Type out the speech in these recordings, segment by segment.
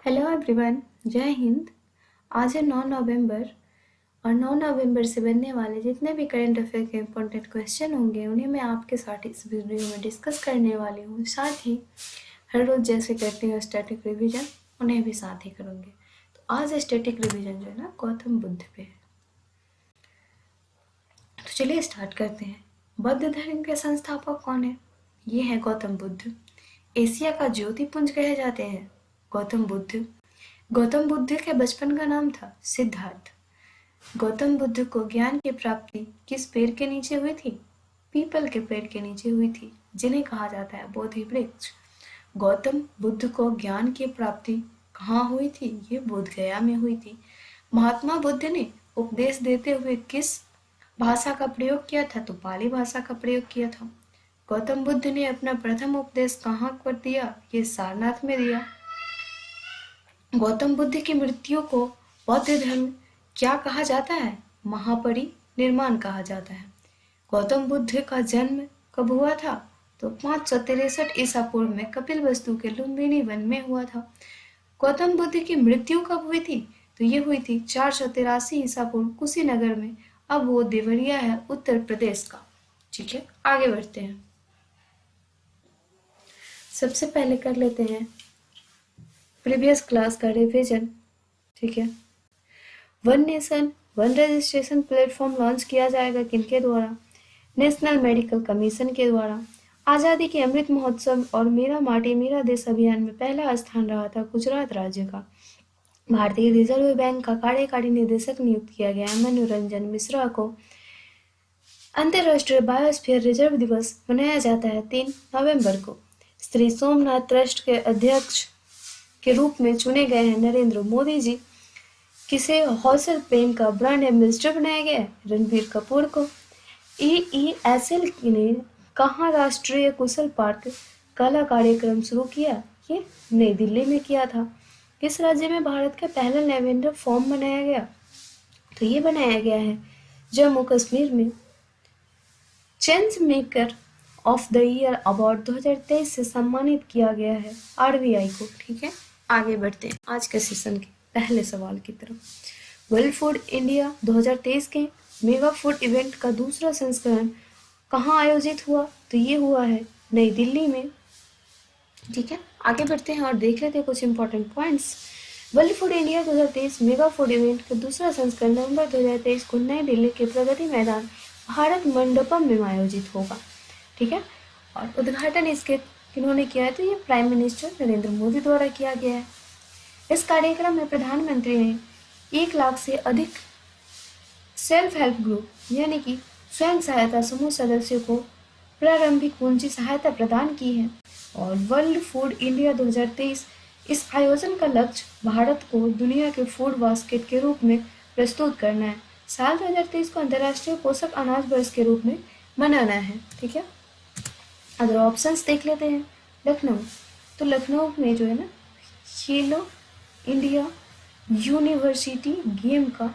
Hello everyone, जय हिंद। आज है 9 नवंबर और 9 नवंबर से बनने वाले जितने भी करंट अफेयर के इम्पोर्टेंट क्वेश्चन होंगे उन्हें मैं आपके साथ इस वीडियो में डिस्कस करने वाली हूँ। साथ ही हर रोज़ जैसे करती हूँ स्टैटिक रिवीजन, उन्हें भी साथ ही करूँगी। तो आज स्टैटिक रिवीजन जो है ना गौतम बुद्ध पे है। तो चलिए स्टार्ट करते हैं। बौद्ध धर्म के संस्थापक कौन है? ये है गौतम बुद्ध। एशिया का ज्योतिपुंज कहे जाते हैं गौतम बुद्ध। गौतम बुद्ध के बचपन का नाम था सिद्धार्थ। गौतम बुद्ध को ज्ञान की प्राप्ति किस पेड़ के नीचे हुई थी? पीपल के पेड़ के नीचे हुई थी, जिन्हें कहा जाता है बोधि वृक्ष। गौतम बुद्ध को ज्ञान की प्राप्ति कहाँ हुई थी? ये बोध गया में हुई थी। महात्मा बुद्ध ने उपदेश देते हुए किस भाषा का प्रयोग किया था? तो पाली भाषा का प्रयोग किया था। गौतम बुद्ध ने अपना प्रथम उपदेश कहाँ पर दिया? ये सारनाथ में दिया। गौतम बुद्ध की मृत्यु को बौद्ध धर्म क्या कहा जाता है? महापरिनिर्वाण कहा जाता है। गौतम बुद्ध का जन्म कब हुआ था? तो 563 ईसा पूर्व में कपिलवस्तु के लुम्बिनी वन में हुआ था। गौतम बुद्ध की मृत्यु कब हुई थी? तो ये हुई थी 483 ईसा पूर्व कुशीनगर में। अब वो देवरिया है उत्तर प्रदेश का। ठीक है, आगे बढ़ते हैं। सबसे पहले कर लेते हैं प्रीवियस क्लास का रिवीजन। ठीक है, one nation one registration platform launch किया जाएगा किनके द्वारा? नेशनल मेडिकल कमीशन के द्वारा। आज़ादी के अमृत महोत्सव और मेरा माटी मेरा देश अभियान में पहला स्थान रहा था गुजरात राज्य का। भारतीय रिजर्व बैंक का कार्यकारी निदेशक नियुक्त किया गया है मनोरंजन मिश्रा को। अंतर्राष्ट्रीय बायोस्फीयर रिजर्व दिवस मनाया जाता है 3 नवंबर को। श्री सोमनाथ ट्रस्ट के अध्यक्ष के रूप में चुने गए हैं नरेंद्र मोदी जी। किसे हौसल पेन का ब्रांड एम्बेसडर बनाया गया है? रणबीर कपूर को। EESL ने कहाँ राष्ट्रीय कुशल पार्क कला कार्यक्रम शुरू किया? ये नई दिल्ली में किया था। किस राज्य में भारत का पहला लेवेंडर फॉर्म बनाया गया? तो ये बनाया गया है जम्मू कश्मीर में। Change maker of the year award 2023 से सम्मानित किया गया है RBI को। ठीक है, आगे बढ़ते हैं आज के सेशन के पहले सवाल की तरफ। वर्ल्ड फूड इंडिया 2023 के मेगा फूड इवेंट का दूसरा संस्करण कहाँ आयोजित हुआ? तो ये हुआ है नई दिल्ली में। ठीक है, आगे बढ़ते हैं और देख लेते हैं कुछ important points. World food India 2023 mega food event का दूसरा संस्करण नवंबर 2023 को नई दिल्ली के प्रगति मैदान भारत मंडपम में आयोजित होगा। ठीक है, और उद्घाटन इसके किन्होंने किया है? तो ये प्राइम मिनिस्टर नरेंद्र मोदी द्वारा किया गया है। इस कार्यक्रम में प्रधानमंत्री ने 1 लाख से अधिक सेल्फ हेल्प ग्रुप यानी कि स्वयं सहायता समूह सदस्यों को प्रारंभिक पूंजी सहायता प्रदान की है। और वर्ल्ड फूड इंडिया 2023 इस आयोजन का लक्ष्य भारत को दुनिया के फूड बास्केट के रूप में प्रस्तुत करना है। साल 2023 को अंतर्राष्ट्रीय पोषक अनाज वर्ष के रूप में मनाना है। ठीक है, अगर ऑप्शंस देख लेते हैं। लखनऊ, तो लखनऊ में जो है ना खेलो इंडिया यूनिवर्सिटी गेम का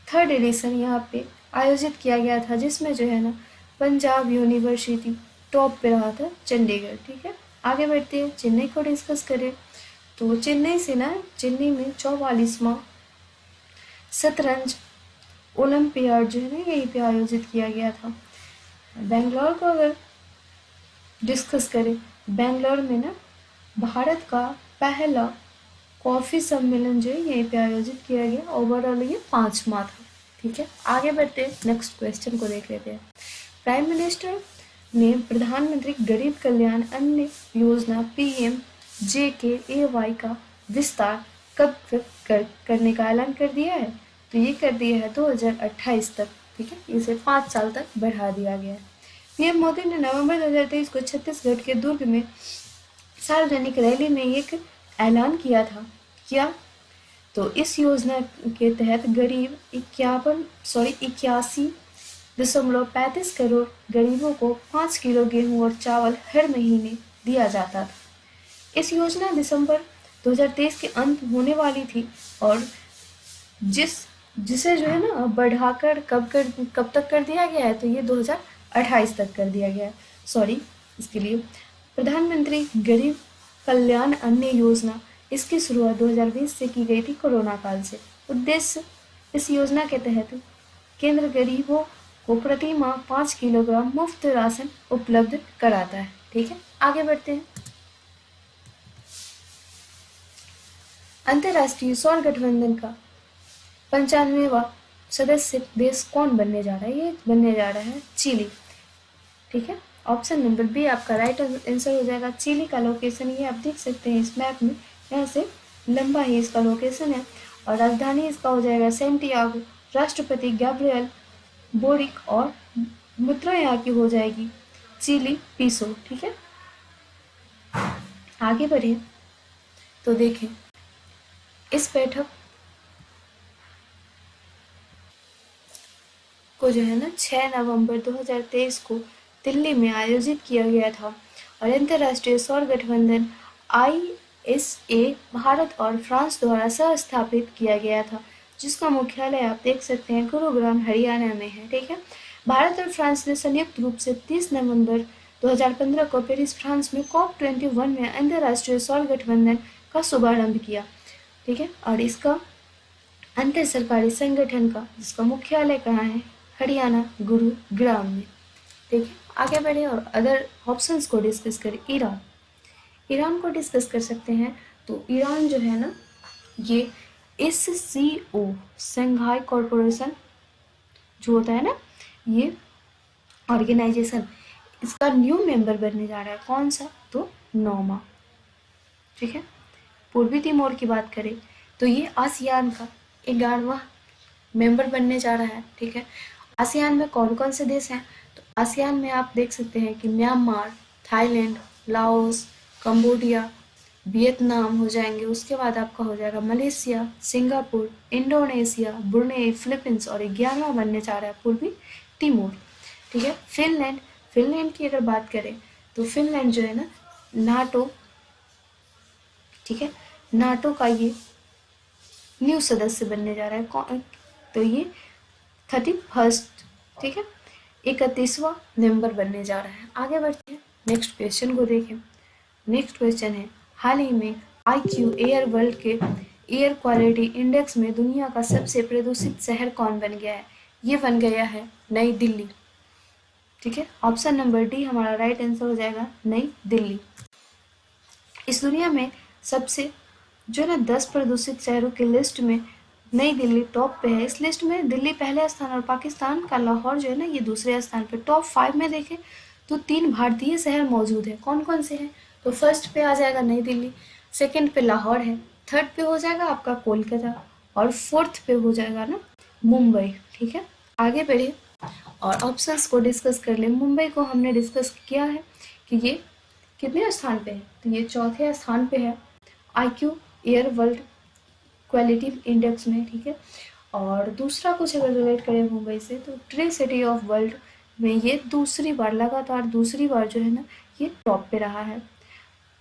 3rd एडिशन यहाँ पे आयोजित किया गया था, जिसमें जो है ना पंजाब यूनिवर्सिटी टॉप पे रहा था, चंडीगढ़। ठीक है, आगे बढ़ते हैं, चेन्नई को डिस्कस करें। तो चेन्नई में 44वां शतरंज ओलंपियाड जो है ना यहीं पे आयोजित किया गया था। बेंगलोर को अगर डिस्कस करें, बेंगलोर में ना भारत का पहला कॉफी सम्मेलन जो है यहीं पे आयोजित किया गया। ओवरऑल ये 5वां था। ठीक है, आगे बढ़ते हैं, नेक्स्ट क्वेश्चन को देख लेते हैं। प्राइम मिनिस्टर ने प्रधानमंत्री गरीब कल्याण अन्न योजना PMJKAY का विस्तार कब करने का ऐलान कर दिया है? तो ये कर दिया है 2028 तक। ठीक है, इसे 5 साल तक बढ़ा दिया गया है। पीएम मोदी ने नवंबर 2023 को छत्तीसगढ़ के दुर्ग में सार्वजनिक रैली में एक ऐलान किया था। क्या? तो इस योजना के तहत गरीब 81.35 करोड़ गरीबों को 5 किलो गेहूं और चावल हर महीने दिया जाता था। इस योजना दिसंबर 2023 के अंत होने वाली थी और जिसे जो है ना बढ़ाकर कब तक कर दिया गया है? तो ये 2028 तक कर दिया गया है। इसके लिए प्रधानमंत्री गरीब कल्याण अन्न योजना इसकी शुरुआत 2020 से की गई थी कोरोना काल से। उद्देश्य, इस योजना के तहत केंद्र गरीबों को प्रति माह 5 किलोग्राम मुफ्त राशन उपलब्ध कराता है। ठीक है, आगे बढ़ते हैं। अंतर्राष्ट्रीय सौर गठबंधन का 95वां सदस्य देश कौन बनने जा रहा है? ये बनने जा रहा है चिली। ठीक है, ऑप्शन नंबर बी आपका राइट आंसर हो जाएगा। चिली का लोकेशन ये आप देख सकते हैं इस मैप में, यहाँ से लंबा ही इसका लोकेशन है और राजधानी इसका हो जाएगा सेंटियागो। राष्ट्रपति गैब्रियल बोरिक और मुद्रा यहाँ की हो जाएगी चिली पीसो। ठीक है, आगे बढ़िए तो देखें इस बैठक को जो है ना 6 नवंबर 2023 को दिल्ली में आयोजित किया गया था और अंतर्राष्ट्रीय सौर गठबंधन ISA भारत और फ्रांस द्वारा सह स्थापित किया गया था, जिसका मुख्यालय आप देख सकते हैं गुरुग्राम हरियाणा में है। ठीक है, भारत और फ्रांस ने संयुक्त रूप से 30 नवंबर 2015 को पेरिस फ्रांस में COP21 में अंतर्राष्ट्रीय सौर गठबंधन का शुभारंभ किया। ठीक है, और इसका अंतर सरकारी संगठन का जिसका मुख्यालय कहाँ है? हरियाणा गुरुग्राम में। ठीक है, आगे बढ़े और अदर ऑप्शंस को डिस्कस करें। ईरान को डिस्कस कर सकते हैं। तो ईरान जो है ना ये SCO शंघाई कॉरपोरेशन जो होता है ना ये ऑर्गेनाइजेशन, इसका न्यू मेंबर बनने जा रहा है। कौन सा? तो 9वां। ठीक है, पूर्वी तिमोर की बात करें तो ये आसियान का 11वां मेंबर बनने जा रहा है। ठीक है, आसियान में कौन कौन से देश हैं? तो आसियान में आप देख सकते हैं कि Myanmar, Thailand, Laos, Cambodia, Vietnam हो जाएंगे। उसके बाद आपका हो जाएगा Malaysia, Singapore, Indonesia, Brunei, Philippines और 11वां बनने जा रहा है पूर्वी तिमोर। ठीक है, फिनलैंड की अगर बात करें तो फिनलैंड जो है ना नाटो, ठीक है, नाटो का ये न्यू सदस्य बनने जा रहा है। तो ये 31, ठीक है, 31वां मेंबर बनने जा रहा है। आगे बढ़ते हैं, नेक्स्ट क्वेश्चन को देखें। नेक्स्ट क्वेश्चन है, हाल ही में IQ एयर वर्ल्ड के एयर क्वालिटी इंडेक्स में दुनिया का सबसे प्रदूषित शहर कौन बन गया है? ये बन गया है नई दिल्ली। ठीक है, ऑप्शन नंबर डी हमारा राइट आंसर हो जाएगा, नई दिल्ली। इस दुनिया में सबसे जो है ना 10 प्रदूषित शहरों की लिस्ट में नई दिल्ली टॉप पे है। इस लिस्ट में दिल्ली पहले स्थान और पाकिस्तान का लाहौर जो है ना ये दूसरे स्थान पे। टॉप 5 में देखें तो 3 भारतीय शहर मौजूद है। कौन कौन से हैं? तो फर्स्ट पे आ जाएगा नई दिल्ली, सेकंड पे लाहौर है, थर्ड पे हो जाएगा आपका कोलकाता और फोर्थ पे हो जाएगा ना मुंबई। ठीक है, आगे बढ़े और ऑप्शंस को डिस्कस कर ले। मुंबई को हमने डिस्कस किया है कि ये कितने स्थान पे है? तो ये चौथे स्थान पे है IQ air world quality index में। ठीक है, और दूसरा कुछ अगर रिलेट करें मुंबई से तो ट्री सिटी ऑफ वर्ल्ड में ये लगातार दूसरी बार जो है ना ये टॉप पे रहा है।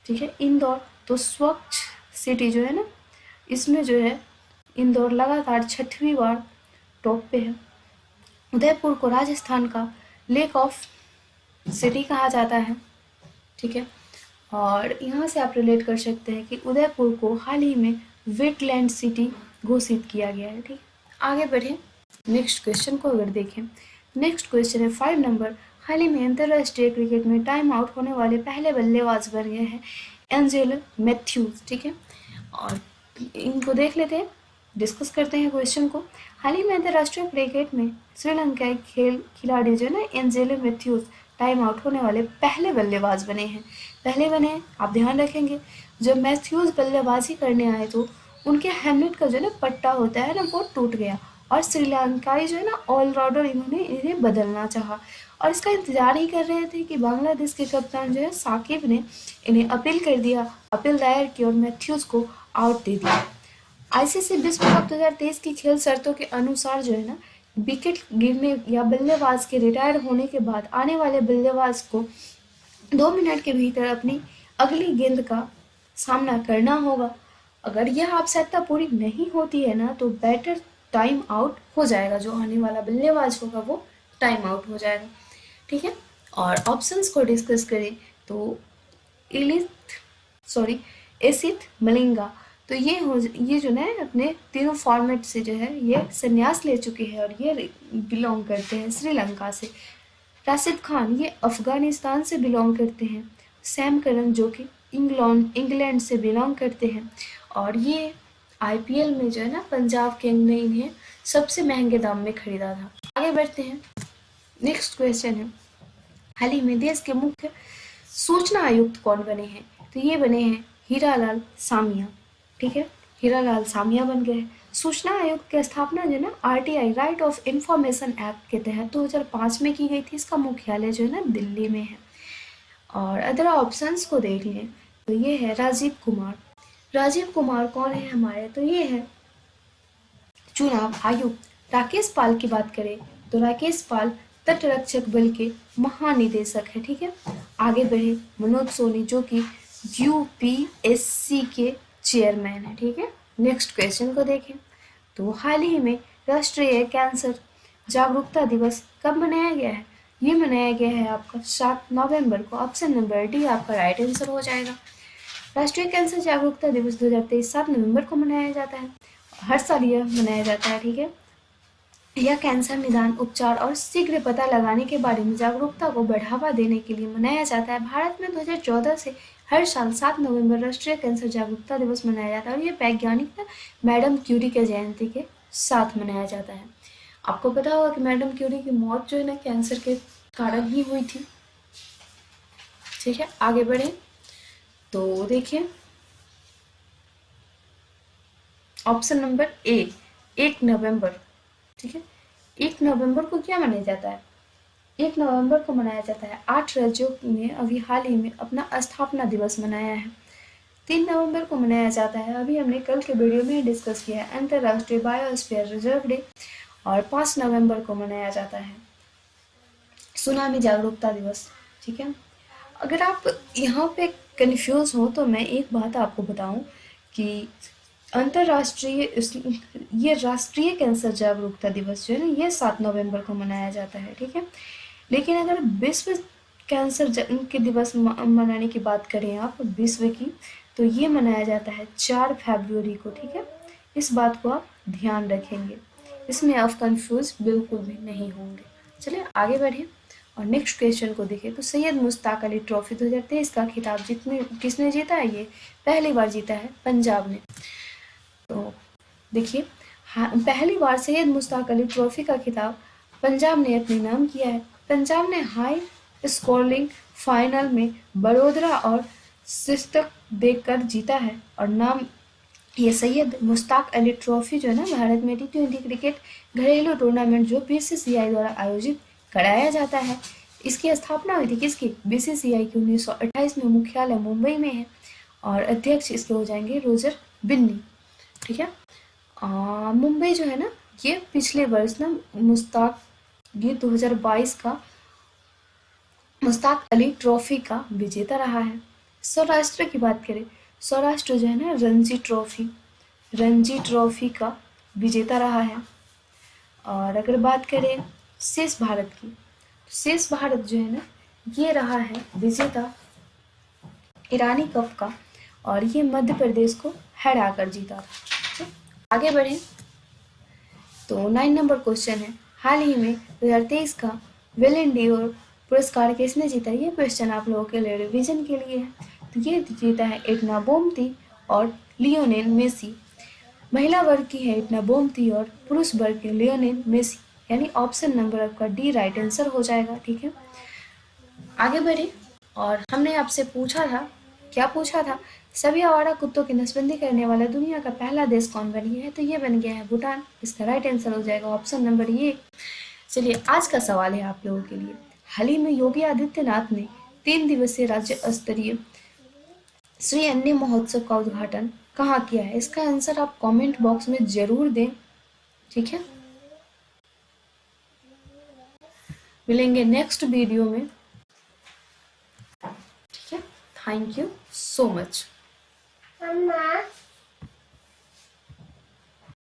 ठीक है, इंदौर तो स्वच्छ सिटी जो है ना इसमें जो है इंदौर लगातार 6वीं बार टॉप पे है। उदयपुर को राजस्थान का लेक ऑफ सिटी कहा जाता है। ठीक है, और यहाँ से आप रिलेट कर सकते हैं कि उदयपुर को हाल ही में वेटलैंड सिटी घोषित किया गया है। ठीक, आगे बढ़े नेक्स्ट क्वेश्चन को अगर देखें। नेक्स्ट क्वेश्चन है 5 नंबर, हाल ही में अंतर्राष्ट्रीय क्रिकेट में टाइम आउट होने वाले पहले बल्लेबाज बन गए हैं एंजेलो मैथ्यूज। ठीक है, और इनको देख लेते हैं, डिस्कस करते हैं क्वेश्चन को। हाल ही में अंतर्राष्ट्रीय क्रिकेट में श्रीलंकाई खिलाड़ी जो है ना एंजेलो मैथ्यूज टाइम आउट होने वाले पहले बल्लेबाज बने हैं। पहले बने, आप ध्यान रखेंगे जब मैथ्यूज बल्लेबाजी करने आए तो उनके हेलमेट का जो है ना पट्टा होता है ना वो टूट गया और श्रीलंकाई जो है ना ऑलराउंडर इन्होंने इन्हें बदलना चाहा और इसका इंतजार ही कर रहे थे कि बांग्लादेश के कप्तान जो है साकिब ने इन्हें अपील कर दिया, अपील दायर की और मैथ्यूज को आउट दे दिया। ICC विश्व कप 2023 की खेल शर्तों के अनुसार जो है ना विकेट गिरने या बल्लेबाज के रिटायर होने के बाद आने वाले बल्लेबाज को 2 मिनट के भीतर अपनी अगली गेंद का सामना करना होगा। अगर यह आवश्यकता पूरी नहीं होती है ना तो बैटर टाइम आउट हो जाएगा, जो आने वाला बल्लेबाज होगा वो टाइम आउट हो जाएगा। ठीक है, और ऑप्शंस को डिस्कस करें तो एसिथ मलिंगा तो ये जो ना अपने तीनों फॉर्मेट से जो है ये संन्यास ले चुके हैं और ये बिलोंग करते हैं श्रीलंका से। राशिद खान ये अफगानिस्तान से बिलोंग करते हैं। सैम करन जो कि इंग्लैंड से बिलोंग करते हैं और ये आईपीएल में जो है ना पंजाब किंग ने इन्हें सबसे महंगे दाम में खरीदा था। आगे बढ़ते हैं। नेक्स्ट क्वेश्चन है, हाल ही में देश के मुख्य सूचना आयुक्त कौन बने हैं? तो ये बने हैं हीरालाल सामिया। ठीक है, हीरालाल सामिया बन गए। सूचना आयुक्त की स्थापना जो है ना RTI right of information act के तहत 2005 में की गई थी। इसका मुख्यालय जो है ना दिल्ली में है। और अदर ऑप्शंस को देख लें तो ये है राजीव कुमार। राजीव कुमार कौन है हमारे? तो ये है चुनाव आयुक्त। राकेश पाल की बात करें तो राकेश पाल तटरक्षक बल के महानिदेशक है। ठीक है, आगे बढ़े। मनोज सोनी जो कि यूपीएससी के चेयरमैन है। ठीक है, नेक्स्ट क्वेश्चन को देखें तो हाल ही में राष्ट्रीय कैंसर जागरूकता दिवस कब मनाया गया है? ये मनाया गया है आपका 7 नवंबर को। ऑप्शन नंबर डी आपका राइट आंसर हो जाएगा। राष्ट्रीय कैंसर जागरूकता दिवस 2023 7 नवंबर को मनाया जाता है। हर साल यह मनाया जाता है। ठीक है, यह कैंसर निदान, उपचार और शीघ्र पता लगाने के बारे में जागरूकता को बढ़ावा देने के लिए मनाया जाता है। भारत में 2014 से हर साल 7 नवंबर राष्ट्रीय कैंसर जागरूकता दिवस मनाया जाता है और ये वैज्ञानिक मैडम क्यूरी के जयंती के साथ मनाया जाता है। आपको पता होगा कि मैडम क्यूरी की मौत जो है ना कैंसर के कारण ही हुई थी। ठीक है, आगे बढ़े तो देखिए ऑप्शन नंबर ए 1 नवंबर। ठीक है, 1 नवंबर को क्या मनाया जाता है? 1 नवंबर को मनाया जाता है 8 राज्यों ने अभी हाल ही में अपना स्थापना दिवस मनाया है। 3 नवंबर को मनाया जाता है, अभी हमने कल के वीडियो में डिस्कस किया है, अंतर्राष्ट्रीय बायोस्फीयर रिजर्व डे। और 5 नवंबर को मनाया जाता है सुनामी जागरूकता दिवस। ठीक है, अगर आप यहाँ पे कंफ्यूज हो तो मैं एक बात आपको बताऊं कि ये राष्ट्रीय कैंसर जागरूकता दिवस जो है ना ये 7 नवंबर को मनाया जाता है। ठीक है, लेकिन अगर विश्व कैंसर के दिवस मनाने की बात करें आप विश्व की, तो ये मनाया जाता है 4 फरवरी को। ठीक है, इस बात को आप ध्यान रखेंगे, इसमें आप कंफ्यूज बिल्कुल भी नहीं होंगे। चलिए आगे बढ़े और नेक्स्ट क्वेश्चन को देखें तो सैयद मुश्ताक अली ट्रॉफी 2023 का खिताब किसने जीता है? ये पहली बार जीता है पंजाब ने। तो देखिए पहली बार सैयद मुश्ताक अली ट्रॉफी का खिताब पंजाब ने अपने नाम किया है। पंजाब ने हाई स्कोरिंग फाइनल में बड़ोदरा और सिस्तक देकर जीता है और नाम ये सैयद मुश्ताक अली ट्रॉफी जो है ना भारत में T20 क्रिकेट घरेलू टूर्नामेंट जो बीसीसीआई द्वारा आयोजित कराया जाता है। इसकी स्थापना हुई थी किसकी? बीसीसीआई की 1928 में। मुख्यालय मुंबई में है और अध्यक्ष इसके हो जाएंगे रोजर बिन्नी। ठीक है, मुंबई जो है ना ये पिछले वर्ष ना ये 2022 का मुश्ताक अली ट्रॉफी का विजेता रहा है। सौराष्ट्र की बात करें, सौराष्ट्र जो है ना रणजी ट्रॉफी का विजेता रहा है। और अगर बात करें शेष भारत की, शेष भारत जो है ना ये रहा है विजेता ईरानी कप का और ये मध्य प्रदेश को हराकर जीता था। आगे बढ़े तो 9 नंबर क्वेश्चन है, हाल ही में 2023 का वेलन डीर पुरस्कार किसने जीता? ये क्वेश्चन आप लोगों के लिए रिवीजन के लिए है। तो ये जीता है एटना बोमती और लियोनेल मेसी। महिला वर्ग की है एटना बोमती और पुरुष वर्ग के लियोनेल मेसी, यानी ऑप्शन नंबर आपका डी राइट आंसर हो जाएगा। ठीक है, आगे बढ़े और हमने आपसे पूछा था, क्या पूछा था? सभी आवारा कुत्तों की नसबंदी करने वाला दुनिया का पहला देश कौन बन गया है? तो ये बन गया है भूटान। इसका राइट आंसर हो जाएगा ऑप्शन नंबर ए। चलिए आज का सवाल है आप लोगों के लिए, हाल ही में योगी आदित्यनाथ ने 3 दिवसीय राज्य स्तरीय श्री अन्य महोत्सव का उद्घाटन कहाँ किया है? इसका आंसर आप कमेंट बॉक्स में जरूर दें। ठीक है, मिलेंगे नेक्स्ट वीडियो में। ठीक है, थैंक यू सो मच।